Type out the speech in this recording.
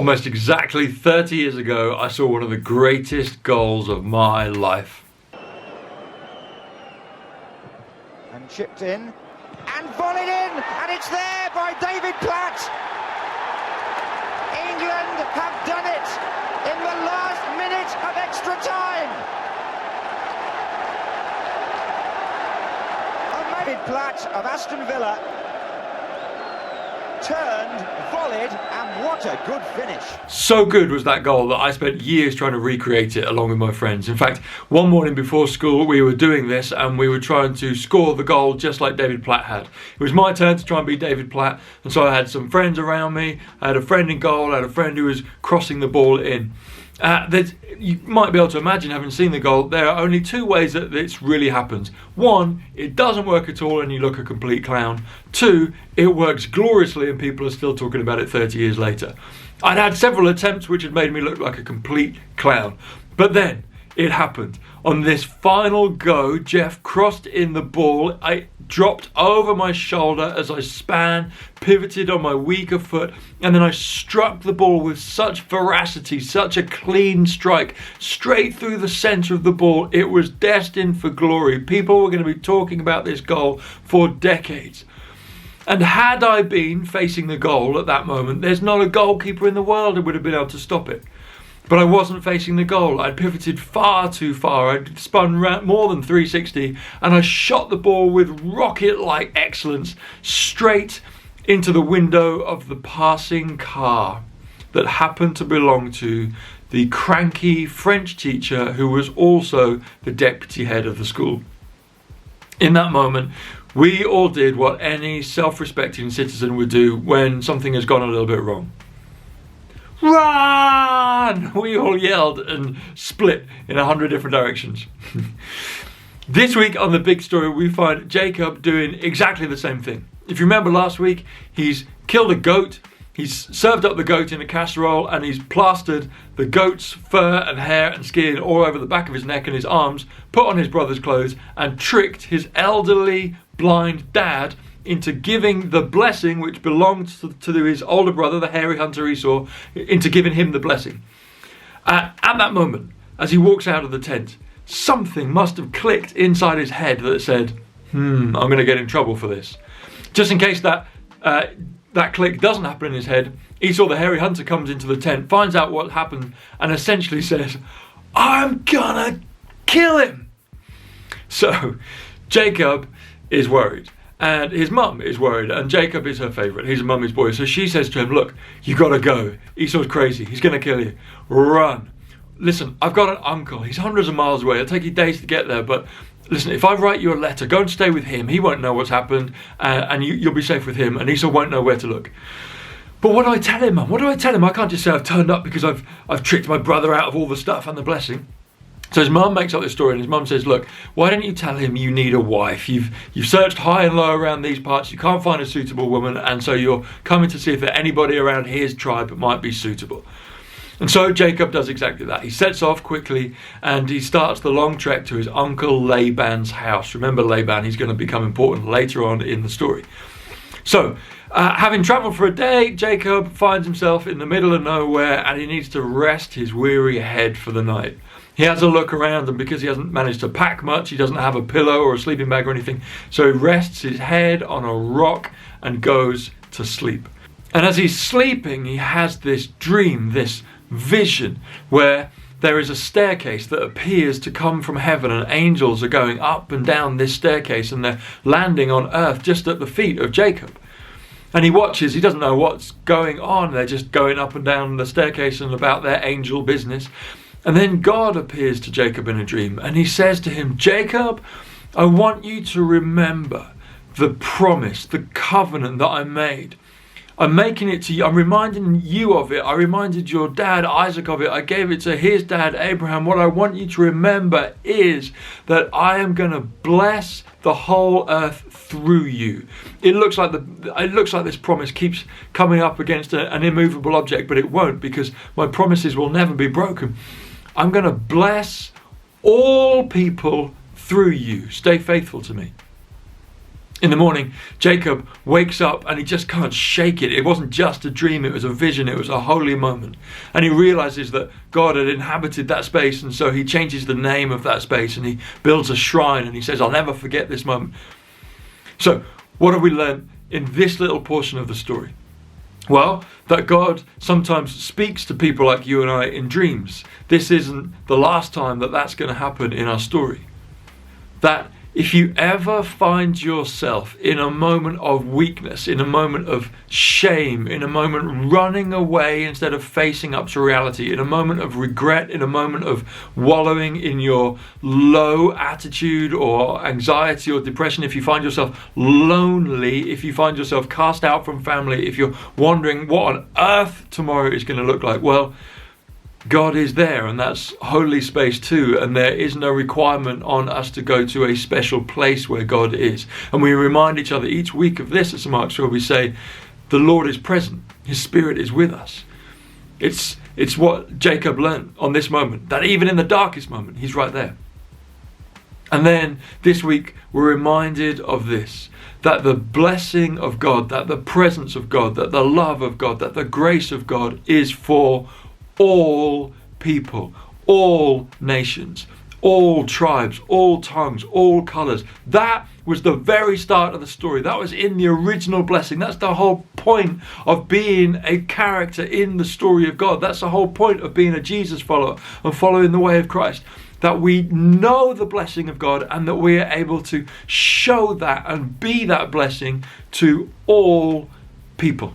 Almost exactly 30 years ago, I saw one of the greatest goals of my life. And chipped in, and volleyed in, and it's there by David Platt. England have done it in the last minute of extra time. David Platt of Aston Villa turned, volleyed, and what a good finish. So good was that goal that I spent years trying to recreate it along with my friends. In fact, one morning before school we were doing this and we were trying to score the goal just like David Platt had. It was my turn to try and beat David Platt, and so I had some friends around me. I had a friend in goal, I had a friend who was crossing the ball in. You might be able to imagine, having seen the goal, there are only two ways that this really happens. One, it doesn't work at all and you look a complete clown. Two, it works gloriously and people are still talking about it 30 years later. I'd had several attempts which had made me look like a complete clown. But then, it happened. On this final go, Jeff crossed in the ball. I dropped over my shoulder as I span, pivoted on my weaker foot, and then I struck the ball with such veracity, such a clean strike, straight through the centre of the ball. It was destined for glory. People were going to be talking about this goal for decades. And had I been facing the goal at that moment, there's not a goalkeeper in the world who would have been able to stop it. But I wasn't facing the goal. I'd pivoted far too far. I'd spun more than 360 and I shot the ball with rocket-like excellence straight into the window of the passing car that happened to belong to the cranky French teacher who was also the deputy head of the school. In that moment, we all did what any self-respecting citizen would do when something has gone a little bit wrong. Run! We all yelled and split in 100 different directions. This week on The Big Story, we find Jacob doing exactly the same thing. If you remember last week, he's killed a goat, he's served up the goat in a casserole, and he's plastered the goat's fur and hair and skin all over the back of his neck and his arms, put on his brother's clothes, and tricked his elderly, blind dad into giving the blessing which belonged to his older brother, the hairy hunter Esau, into giving him the blessing. At that moment, as he walks out of the tent, something must have clicked inside his head that said, I'm going to get in trouble for this. Just in case that click doesn't happen in his head, Esau the hairy hunter comes into the tent, finds out what happened, and essentially says, I'm gonna kill him. So Jacob is worried. And his mum is worried, and Jacob is her favourite. He's a mummy's boy. So she says to him, look, you got to go. Esau's crazy. He's going to kill you. Run. Listen, I've got an uncle. He's hundreds of miles away. It'll take you days to get there. But listen, if I write you a letter, go and stay with him. He won't know what's happened, and you'll be safe with him, and Esau won't know where to look. But what do I tell him, Mum? What do I tell him? I can't just say I've turned up because I've tricked my brother out of all the stuff and the blessing. So his mum makes up this story, and his mum says, look, why don't you tell him you need a wife? You've searched high and low around these parts, you can't find a suitable woman, and so you're coming to see if there's anybody around his tribe that might be suitable. And so Jacob does exactly that. He sets off quickly and he starts the long trek to his uncle Laban's house. Remember Laban, he's going to become important later on in the story. So, having travelled for a day, Jacob finds himself in the middle of nowhere and he needs to rest his weary head for the night. He has a look around, and because he hasn't managed to pack much, he doesn't have a pillow or a sleeping bag or anything, so he rests his head on a rock and goes to sleep. And as he's sleeping, he has this dream, this vision, where there is a staircase that appears to come from heaven, and angels are going up and down this staircase, and they're landing on earth just at the feet of Jacob. And he watches, he doesn't know what's going on, they're just going up and down the staircase and about their angel business. And then God appears to Jacob in a dream and he says to him, Jacob, I want you to remember the promise, the covenant that I made. I'm making it to you. I'm reminding you of it. I reminded your dad Isaac of it. I gave it to his dad Abraham. What I want you to remember is that I am going to bless the whole earth through you. It looks like this promise keeps coming up against an immovable object, but it won't, because my promises will never be broken. I'm going to bless all people through you. Stay faithful to me. In the morning, Jacob wakes up and he just can't shake it. It wasn't just a dream, it was a vision, it was a holy moment. And he realizes that God had inhabited that space, and so he changes the name of that space and he builds a shrine and he says, I'll never forget this moment. So, what have we learned in this little portion of the story? Well, that God sometimes speaks to people like you and I in dreams. This isn't the last time that that's going to happen in our story. That if you ever find yourself in a moment of weakness, in a moment of shame, in a moment running away instead of facing up to reality, in a moment of regret, in a moment of wallowing in your low attitude or anxiety or depression, if you find yourself lonely, if you find yourself cast out from family, if you're wondering what on earth tomorrow is going to look like, well, God is there, and that's holy space too, and there is no requirement on us to go to a special place where God is. And we remind each other each week of this at St. Mark's, where we say, the Lord is present, His Spirit is with us. It's what Jacob learned on this moment, that even in the darkest moment, He's right there. And then this week, we're reminded of this, that the blessing of God, that the presence of God, that the love of God, that the grace of God is for all people, all nations, all tribes, all tongues, all colours. That was the very start of the story. That was in the original blessing. That's the whole point of being a character in the story of God. That's the whole point of being a Jesus follower and following the way of Christ. That we know the blessing of God and that we are able to show that and be that blessing to all people.